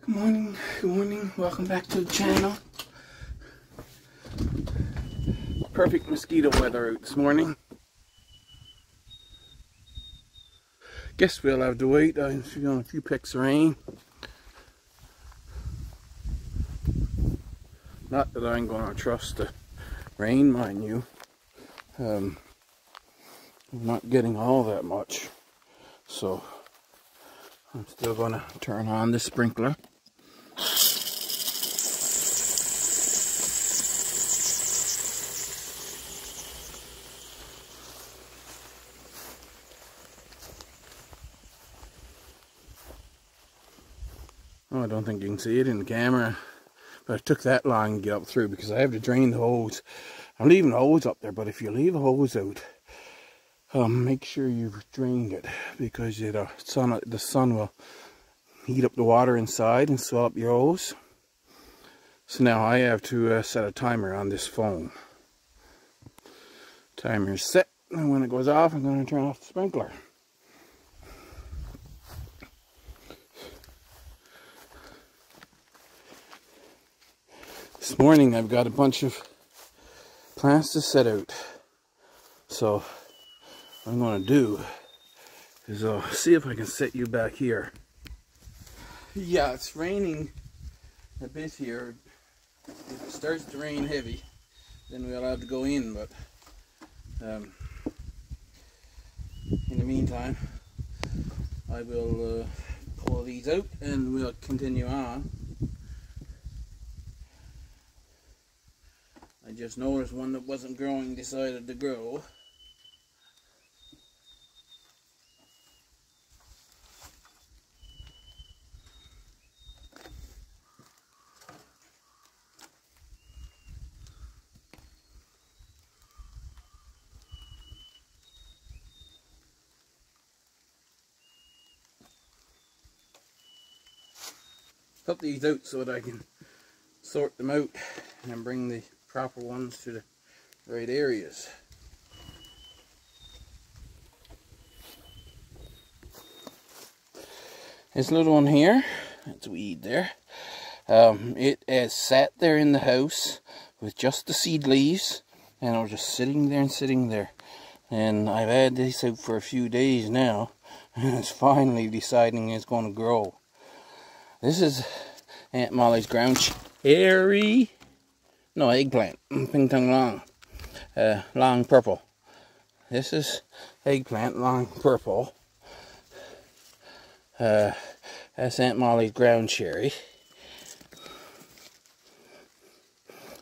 Good morning, welcome back to the channel. Perfect mosquito weather out this morning. Guess we'll have to wait. I'm feeling a few picks of rain. Not that I'm going to trust the rain, mind you. I'm not getting all that much, so I'm still going to turn on the sprinkler. Oh, I don't think you can see it in the camera, but it took that long to get up through because I have to drain the hose. I'm leaving the hose up there, but if you leave a hose out, make sure you've drained it, because the sun will heat up the water inside and swell up your hose. So now I have to set a timer on this phone. Timer is set, and when it goes off, I'm going to turn off the sprinkler. This morning I've got a bunch of plants to set out. So what I'm going to do is see if I can set you back here. Yeah, it's raining a bit here. If it starts to rain heavy, then we'll have to go in, but in the meantime I will pull these out and we'll continue on. I just noticed one that wasn't growing decided to grow. Cut these out so that I can sort them out and bring the proper ones to the right areas. This little one here, that's a weed there. It has sat there in the house with just the seed leaves, and it was just sitting there and sitting there. And I've had this out for a few days now, and it's finally deciding it's going to grow. This is Aunt Molly's ground cherry. No, eggplant. Ping tung long. Long purple. This is eggplant, long purple. That's Aunt Molly's ground cherry.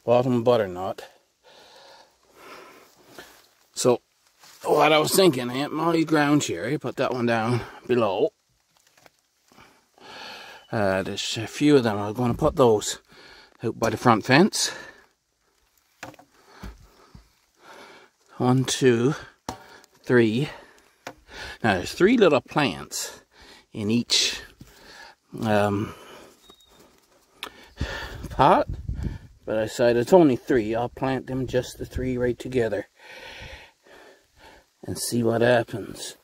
Autumn butternut. So, what I was thinking, Aunt Molly's ground cherry, put that one down below. There's a few of them. I'm going to put those out by the front fence. 1, 2, 3. Now there's 3 little plants in each pot, but I decided it's only 3. I'll plant them just the 3 right together and see what happens.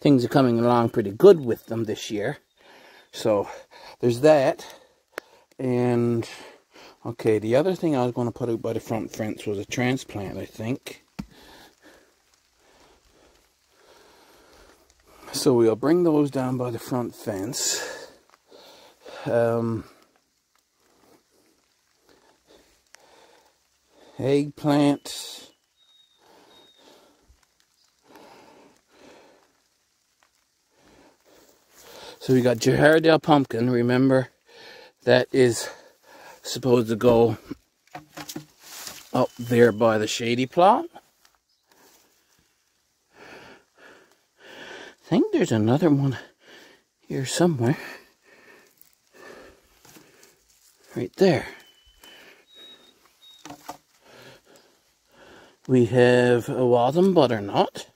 Things are coming along pretty good with them this year. So there's that. And okay, the other thing I was going to put out by the front fence was a transplant, I think. So we'll bring those down by the front fence. Eggplant. So we got Jahardale pumpkin. Remember, that is supposed to go up there by the shady plot. I think there's another one here somewhere. Right there. We have a autumn butternut.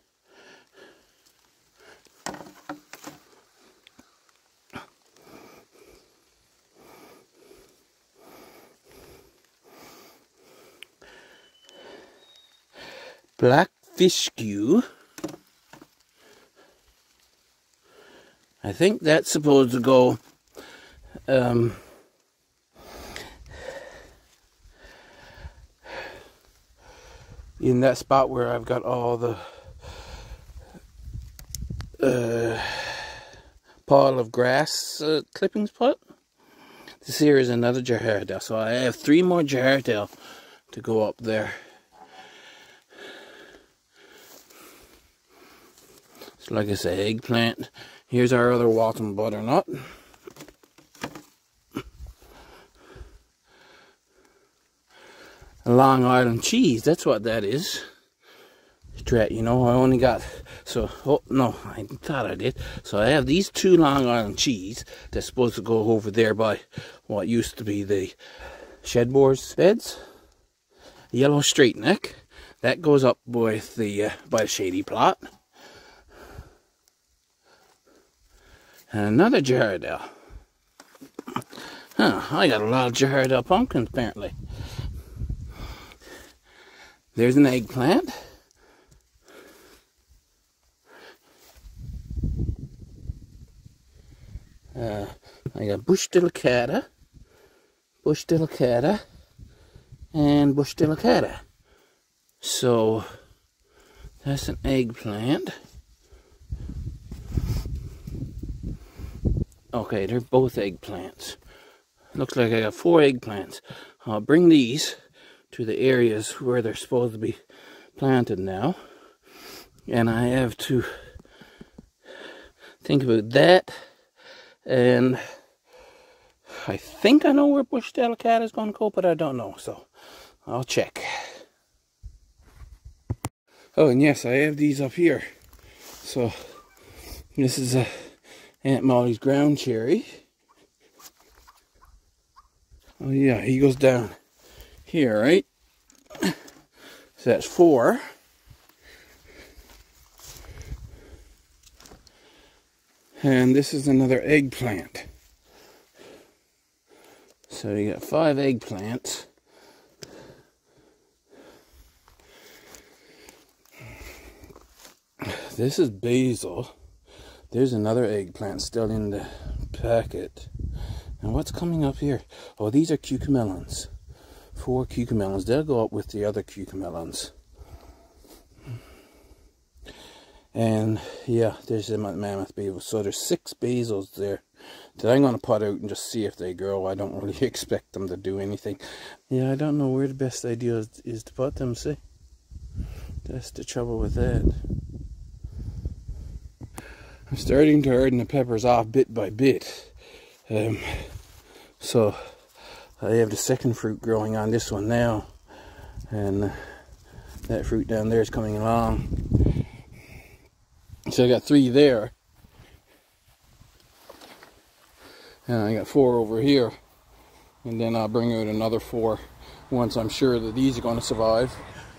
Black fish skew. I think that's supposed to go in that spot where I've got all the pile of grass clippings put. This here is another Jahardale, so I have 3 more Jahardale to go up there. So like I say, eggplant. Here's our other Walton butternut. A Long Island cheese, that's what that is. You know, I only got, so, oh no, I thought I did. So I have these 2 Long Island cheese that's supposed to go over there by what used to be the Shedboars beds. Yellow straight neck, that goes up with the, by the shady plot. And another Jahardale. Huh, I got a lot of Jahardale pumpkins apparently. There's an eggplant. I got bush delicata, and bush delicata. So that's an eggplant. Okay, they're both eggplants. Looks like I got 4 eggplants. I'll bring these to the areas where they're supposed to be planted now. And I have to think about that. And I think I know where bush delicata is going to go, but I don't know, so I'll check. Oh, and yes, I have these up here. So this is Aunt Molly's ground cherry. Oh yeah, he goes down here, right? So that's 4. And this is another eggplant. So you got 5 eggplants. This is basil. There's another eggplant still in the packet. And what's coming up here? Oh, these are cucamelons. 4 cucamelons. They'll go up with the other cucamelons. And yeah, there's the mammoth basil. So there's 6 basils there that I'm going to put out and just see if they grow. I don't really expect them to do anything. Yeah, I don't know where the best idea is to put them, see? That's the trouble with that. I'm starting to harden the peppers off bit by bit. So I have the second fruit growing on this one now. And that fruit down there is coming along. So I got 3 there. And I got 4 over here. And then I'll bring out another 4 once I'm sure that these are going to survive.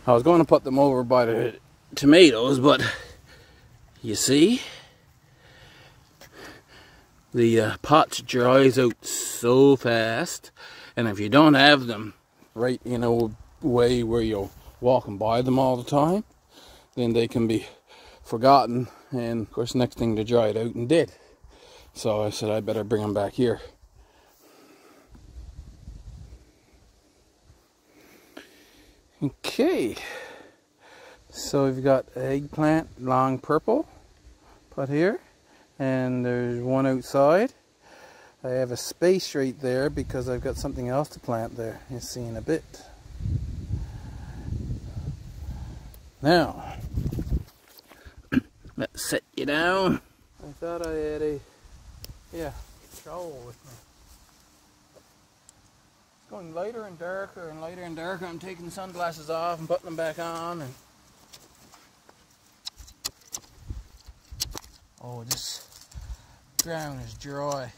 I was going to put them over by the tomatoes, but you see, the pot dries out so fast. And if you don't have them right in a way where you're walking by them all the time, then they can be forgotten, and of course next thing they dried out and dead. So I said I better bring them back here. Okay, so we've got eggplant, long purple put here, and there's one outside. I have a space right there because I've got something else to plant there. You'll see in a bit. Now let's set you down. I thought I had a, trowel with me. It's going lighter and darker and lighter and darker. I'm taking the sunglasses off and putting them back on. And oh, this ground is dry.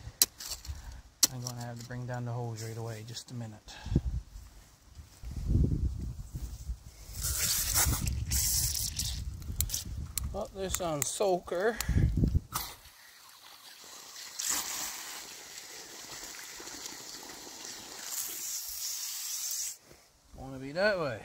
I'm going to have to bring down the hose right away. Just a minute. Put this on soaker. Want to be that way.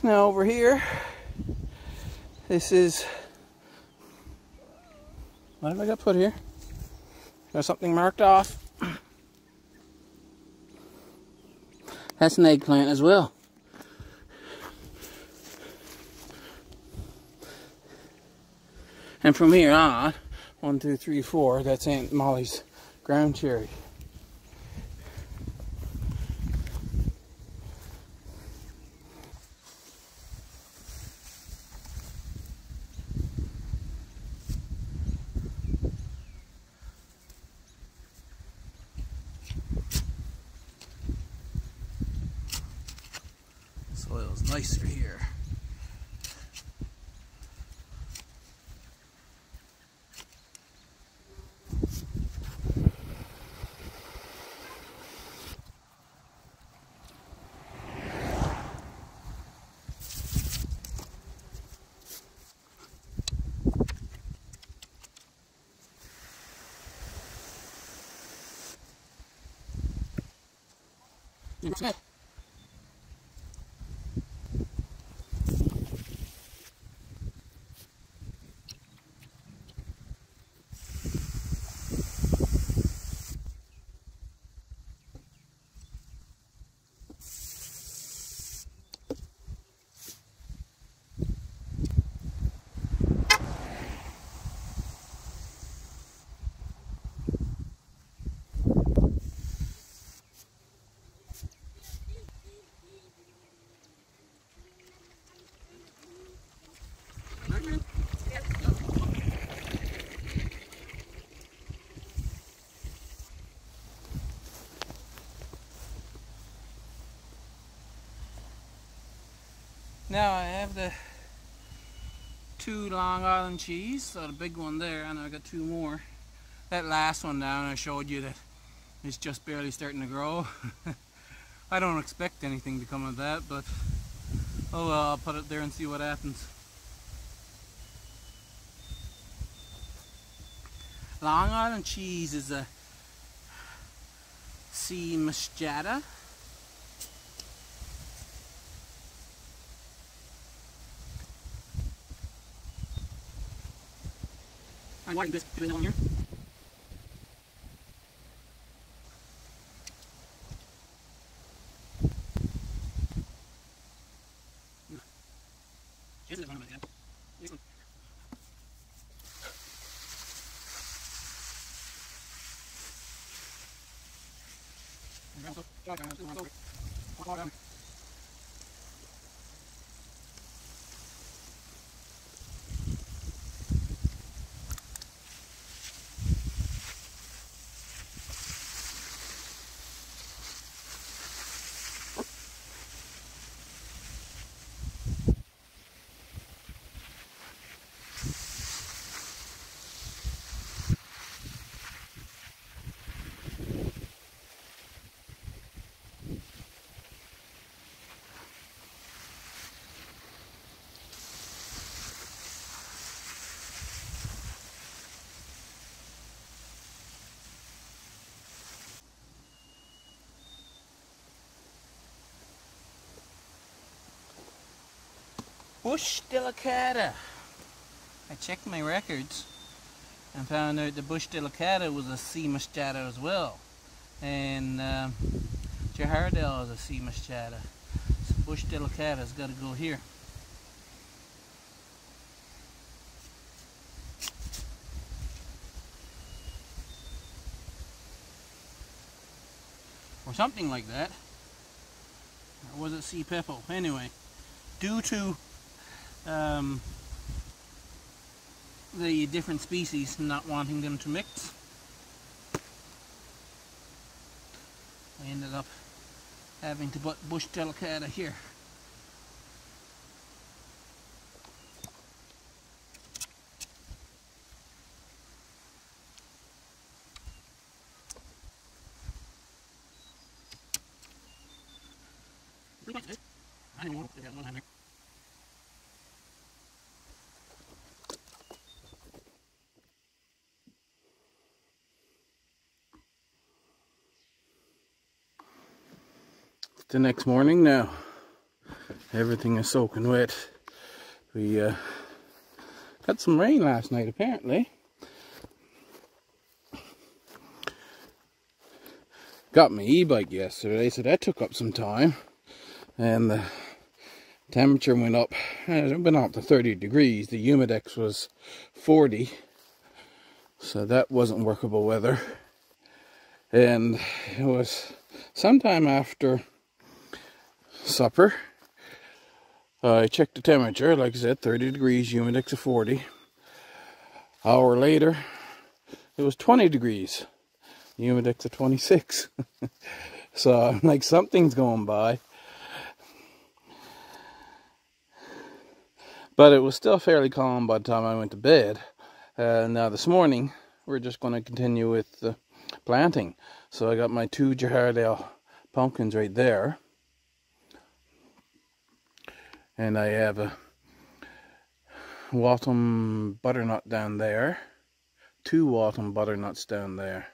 Now over here, this is, what have I got put here? Got something marked off. That's an eggplant as well. And from here on, 1, 2, 3, 4, that's Aunt Molly's ground cherry. Soil's nicer here. Now I have the 2 Long Island cheese, so the big one there, and I got 2 more. That last one down, I showed you that it's just barely starting to grow. I don't expect anything to come of that, but oh well, I'll put it there and see what happens. Long Island cheese is a C. moscata. I'm watering this on here. This is one of my dad. This one. Bush delicata. I checked my records and found out the bush delicata was a C. moscata as well, and Jahardel is a C. moscata. So bush delicata's got to go here. Or something like that. Or was it C. Peppo? Anyway, due to the different species not wanting them to mix, I ended up having to put bush delicata here. The next morning now, everything is soaking wet. We got some rain last night apparently. Got my e-bike yesterday, so that took up some time, and the temperature went up. It went up to 30 degrees. The humidex was 40, so that wasn't workable weather. And it was sometime after supper. I checked the temperature, like I said, 30 degrees, humidex of 40. Hour later, it was 20 degrees, humidex of 26. So I'm like, something's going by. But it was still fairly calm by the time I went to bed. Now this morning, we're just going to continue with the planting. So I got my 2 Jahardale pumpkins right there. And I have a autumn butternut down there. 2 autumn butternuts down there.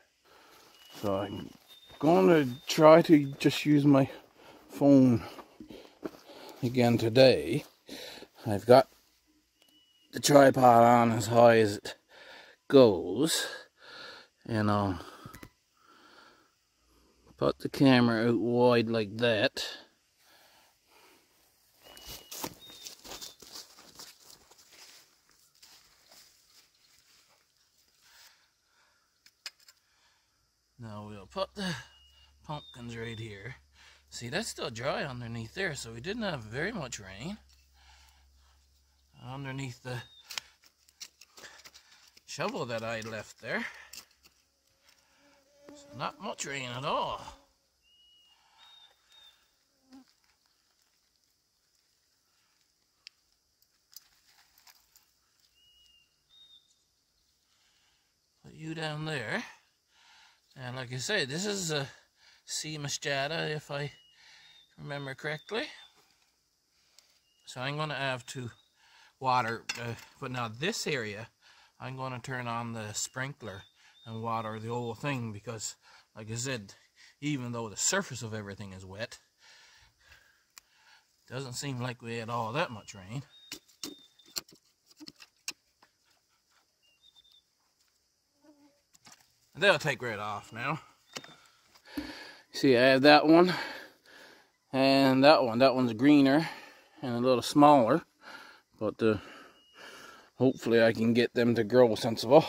So I'm going to try to just use my phone again today. I've got the tripod on as high as it goes. And I'll put the camera out wide like that. Now we'll put the pumpkins right here. See, that's still dry underneath there, so we didn't have very much rain. Underneath the shovel that I left there. So not much rain at all. Put you down there. And like I say, this is a C. machata, if I remember correctly. So I'm going to have to water, but now this area, I'm going to turn on the sprinkler and water the whole thing, because, like I said, even though the surface of everything is wet, doesn't seem like we had all that much rain. They'll take right off now. See, I have that one and that one. That one's greener and a little smaller, but hopefully I can get them to grow sensible.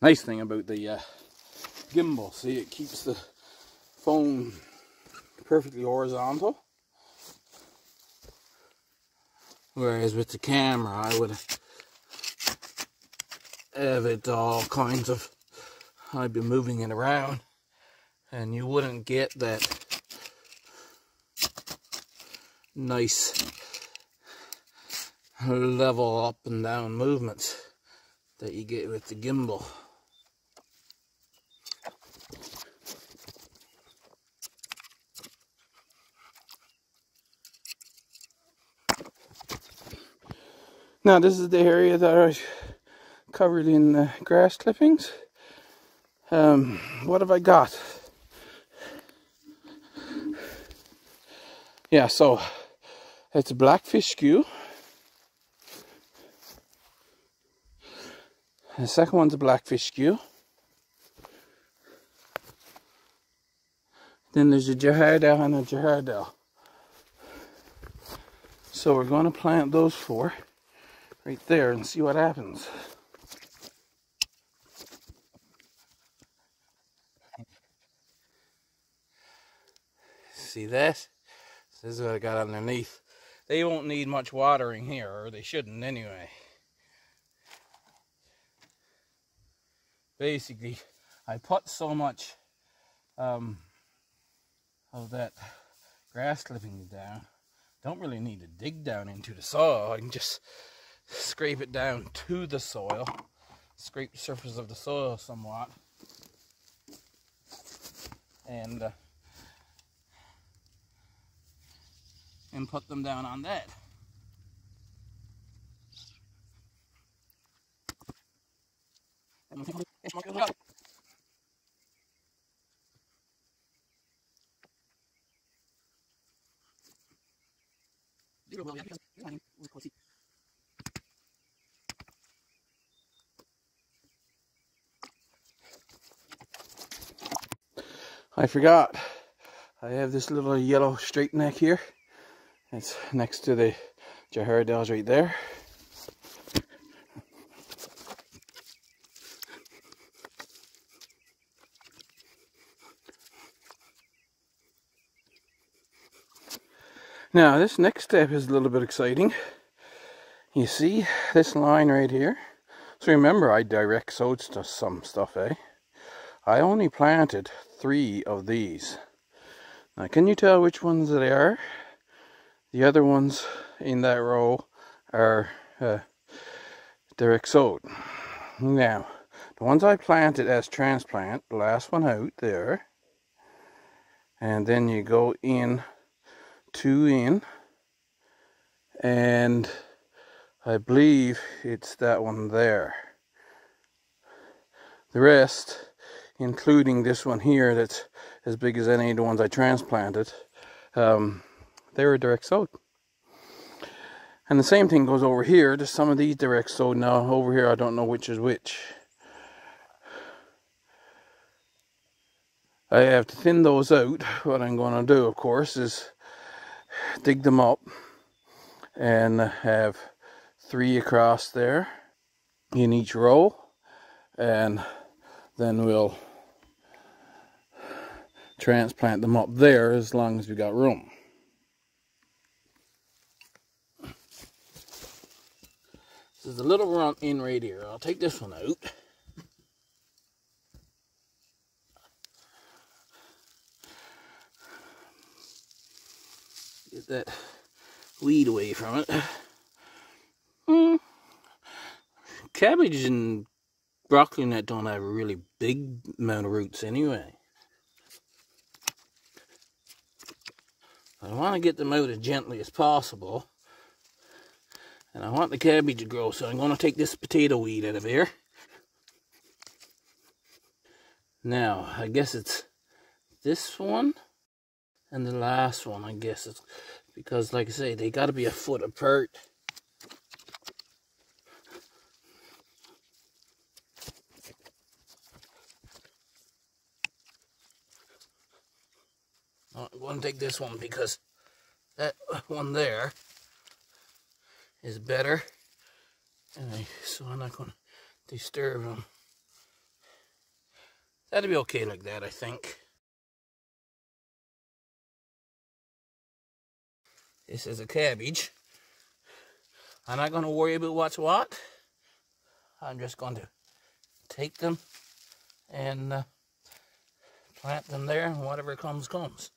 Nice thing about the gimbal, see, it keeps the phone perfectly horizontal. Whereas with the camera, I would have it all kinds of, I'd be moving it around, and you wouldn't get that nice level up and down movements that you get with the gimbal. Now this is the area that I covered in grass clippings. What have I got? Yeah, so it's a blackfish skew. The second one's a blackfish skew. Then there's a Jahardale and a Jahardale. So we're going to plant those 4 right there and see what happens. See that? This is what I got underneath. They won't need much watering here, or they shouldn't anyway. Basically, I put so much of that grass clippings down. Don't really need to dig down into the soil. I can just scrape it down to the soil, scrape the surface of the soil somewhat, and and put them down on that. I forgot. I have this little yellow straight neck here. It's next to the Jahardals right there. Now this next step is a little bit exciting. You see this line right here? So remember, I direct sowed some stuff, eh? I only planted 3 of these. Now can you tell which ones they are? The other ones in that row are direct sowed. Now, the ones I planted as transplant, the last one out there, and then you go in, 2 in, and I believe it's that one there. The rest, including this one here that's as big as any of the ones I transplanted, they were direct sowed. And the same thing goes over here. There's some of these direct sowed. Now over here I don't know which is which. I have to thin those out. What I'm going to do, of course, is dig them up and have 3 across there in each row, and then we'll transplant them up there as long as we got room. There's a little runt in right here. I'll take this one out. Get that weed away from it. Cabbage and broccoli and that don't have a really big amount of roots anyway. I want to get them out as gently as possible. And I want the cabbage to grow, so I'm going to take this potato weed out of here. Now, I guess it's this one and the last one, I guess. It's because, like I say, they got to be a foot apart. I'm going to take this one because that one there is better, and so I'm not going to disturb them. That'll be okay like that, I think. This is a cabbage. I'm not going to worry about what's what. I'm just going to take them and plant them there, and whatever comes, comes.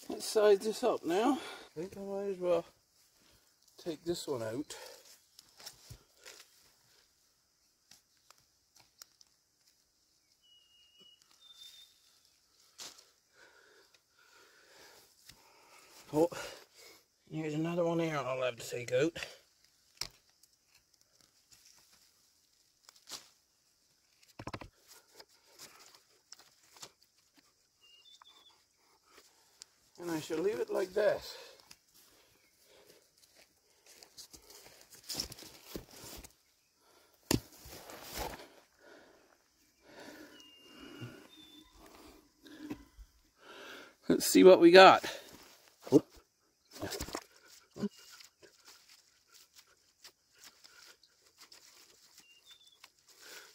Let's size this up now. I think I might as well take this one out. Oh, here's another one here I'll have to take out. And I shall leave it like that. Let's see what we got.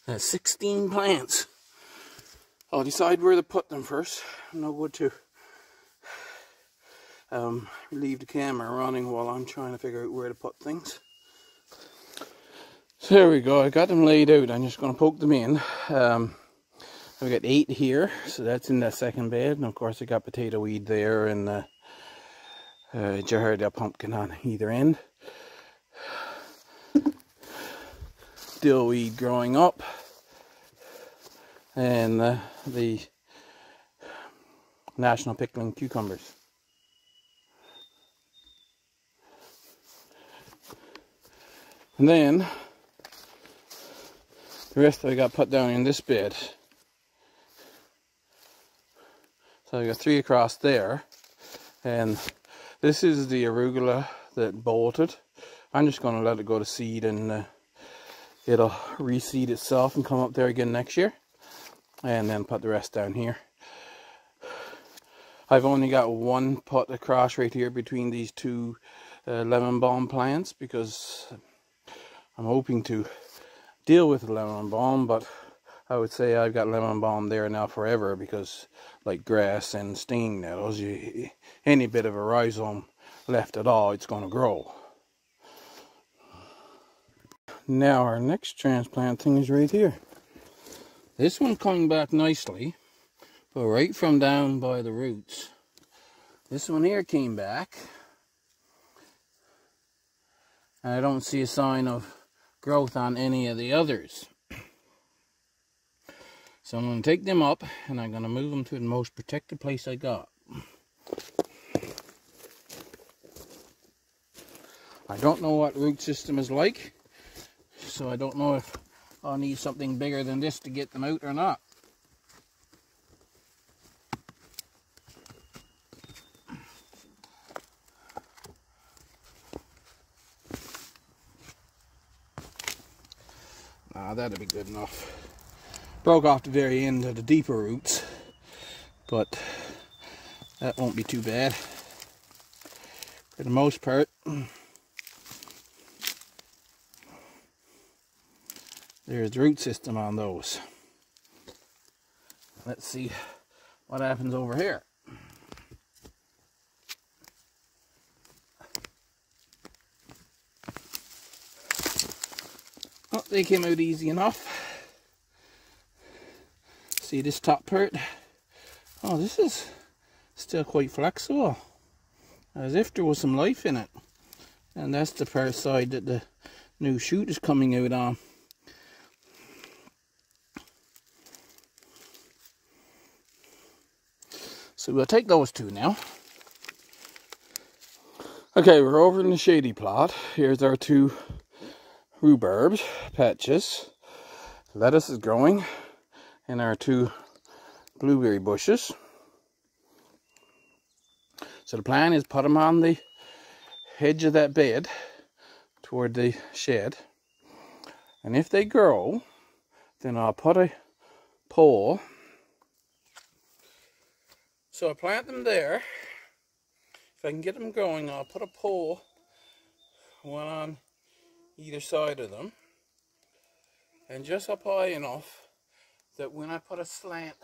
That's 16 plants. I'll decide where to put them first. I'm no good to leave the camera running while I'm trying to figure out where to put things. So there we go, I got them laid out. I'm just going to poke them in. I've got 8 here, so that's in that second bed. And of course I got potato weed there and Jaharda pumpkin on either end. Dill weed growing up. And the national pickling cucumbers. And then the rest I got put down in this bed. So I got 3 across there, and this is the arugula that bolted. I'm just going to let it go to seed, and it'll reseed itself and come up there again next year, and then put the rest down here. I've only got 1 put across right here between these 2 lemon balm plants, because I'm hoping to deal with the lemon balm, but I would say I've got lemon balm there now forever, because like grass and stinging nettles, any bit of a rhizome left at all, it's going to grow. Now our next transplant thing is right here. This one's coming back nicely, but right from down by the roots, this one here came back. And I don't see a sign of growth on any of the others. So I'm going to take them up and I'm going to move them to the most protected place I got. I don't know what root system is like, so I don't know if I'll need something bigger than this to get them out or not. That'll be good enough. Broke off the very end of the deeper roots, but that won't be too bad. For the most part, there's the root system on those. Let's see what happens over here. Oh, they came out easy enough. See this top part? Oh, this is still quite flexible, as if there was some life in it. And that's the part side that the new shoot is coming out on. So we'll take those 2 now. Okay, we're over in the shady plot. Here's our 2 rhubarb patches. Lettuce is growing, and our 2 blueberry bushes. So the plan is put them on the edge of that bed toward the shed, and if they grow, then I'll put a pole. So I plant them there. If I can get them growing, I'll put a pole, one on either side of them, and just up high enough that when I put a slant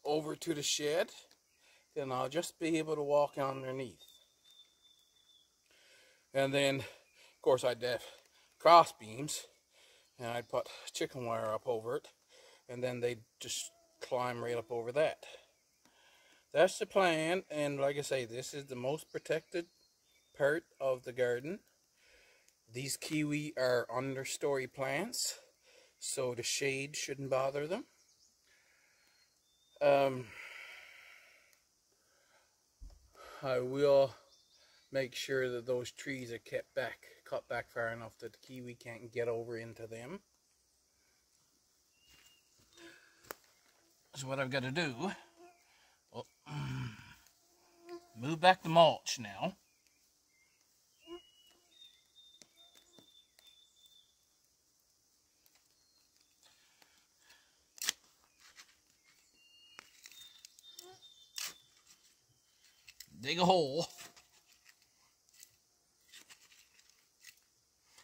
over to the shed, then I'll just be able to walk underneath. And then, of course, I'd have cross beams, and I'd put chicken wire up over it, and then they'd just climb right up over that. That's the plan, and like I say, this is the most protected part of the garden. These kiwi are understory plants, so the shade shouldn't bother them. I will make sure that those trees are cut back far enough that the kiwi can't get over into them. So what I've got to do, move back the mulch now. Dig a hole.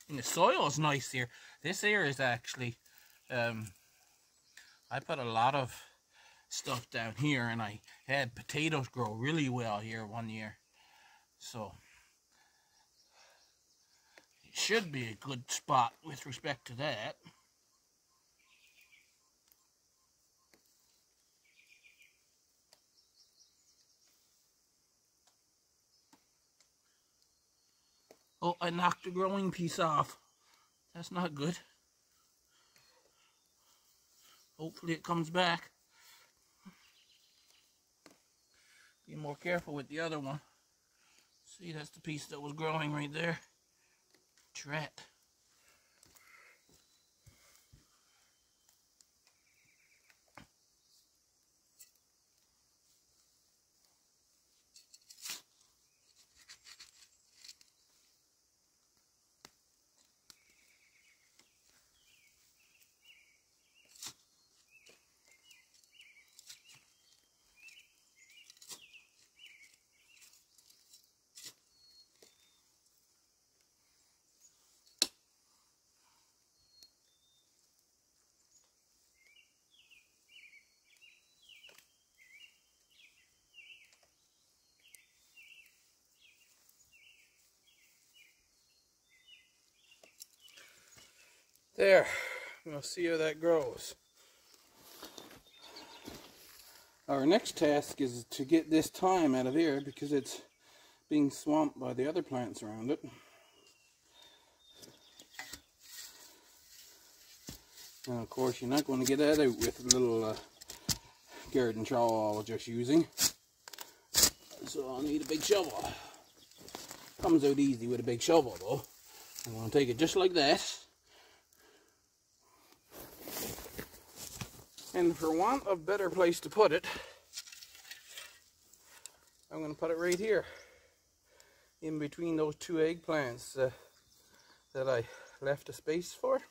And the soil is nice here. This here is actually, I put a lot of stuff down here, and I had potatoes grow really well here one year. So should be a good spot with respect to that. Oh, I knocked a growing piece off. That's not good. Hopefully it comes back. Be more careful with the other one. See, that's the piece that was growing right there. Drat. There, we'll see how that grows. Our next task is to get this thyme out of here because it's being swamped by the other plants around it. And of course you're not going to get that out with a little garden trowel I was just using. So I'll need a big shovel. Comes out easy with a big shovel though. I'm going to take it just like that. And for want of a better place to put it, I'm going to put it right here, in between those two eggplants that I left a space for.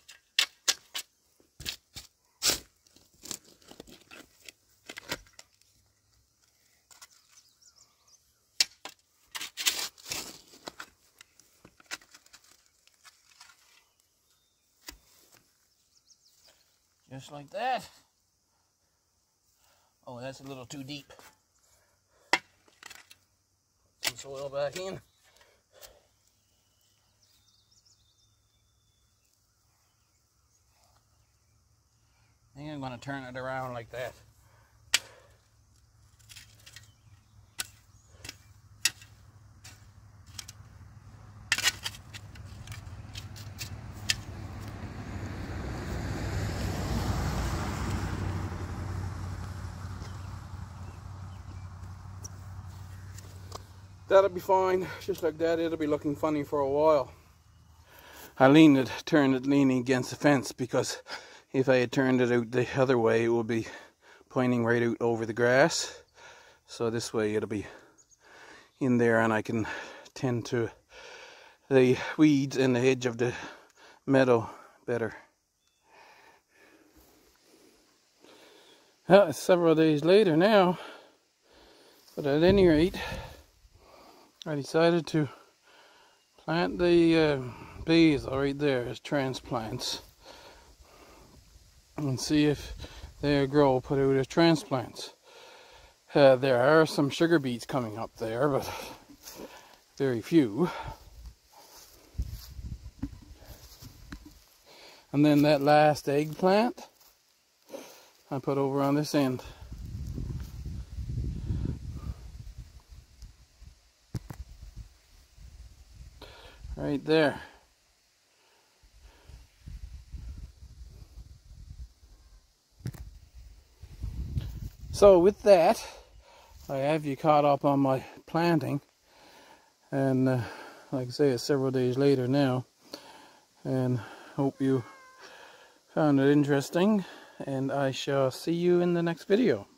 Just like that. Oh, that's a little too deep. Some soil back in. I think I'm going to turn it around like that. That'll be fine, just like that. It'll be looking funny for a while. I turned it leaning against the fence because if I had turned it out the other way, it would be pointing right out over the grass. So this way it'll be in there and I can tend to the weeds in the edge of the meadow better. Well, it's several days later now, but at any rate, I decided to plant the basil right there as transplants and see if they grow, put out as transplants. There are some sugar beets coming up there, but very few. And then that last eggplant I put over on this end. Right there. So with that, I have you caught up on my planting, and like I say, it's several days later now, and hope you found it interesting, and I shall see you in the next video.